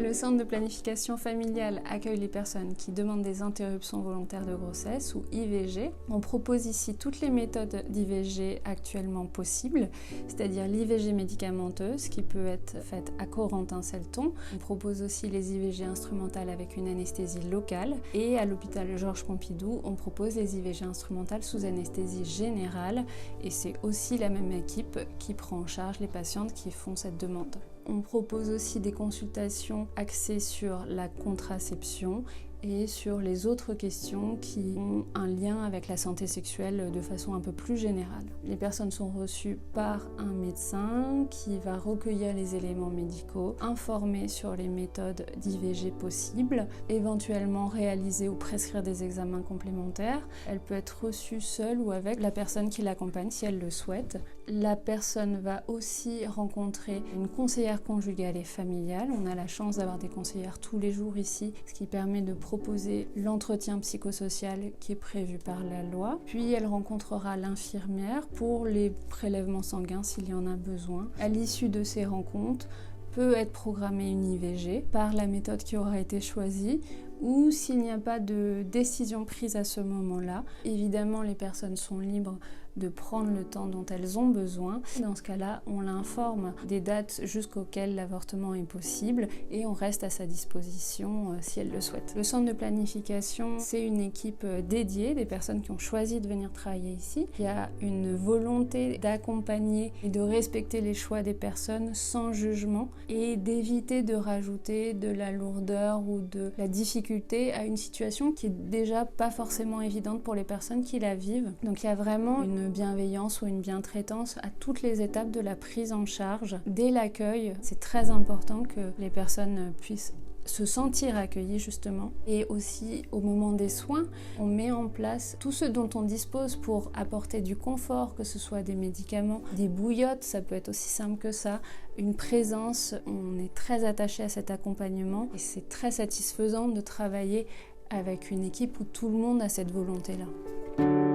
Le centre de planification familiale accueille les personnes qui demandent des interruptions volontaires de grossesse ou IVG. On propose ici toutes les méthodes d'IVG actuellement possibles, c'est-à-dire l'IVG médicamenteuse qui peut être faite à Corentin-Selton. On propose aussi les IVG instrumentales avec une anesthésie locale et à l'hôpital Georges Pompidou, on propose les IVG instrumentales sous anesthésie générale et c'est aussi la même équipe qui prend en charge les patientes qui font cette demande. On propose aussi des consultations axées sur la contraception et sur les autres questions qui ont un lien avec la santé sexuelle de façon un peu plus générale. Les personnes sont reçues par un médecin qui va recueillir les éléments médicaux, informer sur les méthodes d'IVG possibles, éventuellement réaliser ou prescrire des examens complémentaires. Elle peut être reçue seule ou avec la personne qui l'accompagne si elle le souhaite. La personne va aussi rencontrer une conseillère conjugale et familiale. On a la chance d'avoir des conseillères tous les jours ici, ce qui permet de proposer l'entretien psychosocial qui est prévu par la loi. Puis elle rencontrera l'infirmière pour les prélèvements sanguins s'il y en a besoin. À l'issue de ces rencontres, peut être programmée une IVG par la méthode qui aura été choisie ou s'il n'y a pas de décision prise à ce moment-là. Évidemment, les personnes sont libres de prendre le temps dont elles ont besoin. Dans ce cas-là, on l'informe des dates jusqu'auxquelles l'avortement est possible et on reste à sa disposition si elle le souhaite. Le centre de planification, c'est une équipe dédiée, des personnes qui ont choisi de venir travailler ici. Il y a une volonté d'accompagner et de respecter les choix des personnes sans jugement et d'éviter de rajouter de la lourdeur ou de la difficulté à une situation qui est déjà pas forcément évidente pour les personnes qui la vivent. Donc il y a vraiment une bienveillance ou une bientraitance à toutes les étapes de la prise en charge. Dès l'accueil, c'est très important que les personnes puissent se sentir accueillis justement. Et aussi au moment des soins, on met en place tout ce dont on dispose pour apporter du confort, que ce soit des médicaments, des bouillottes, ça peut être aussi simple que ça, une présence. On est très attaché à cet accompagnement et c'est très satisfaisant de travailler avec une équipe où tout le monde a cette volonté-là.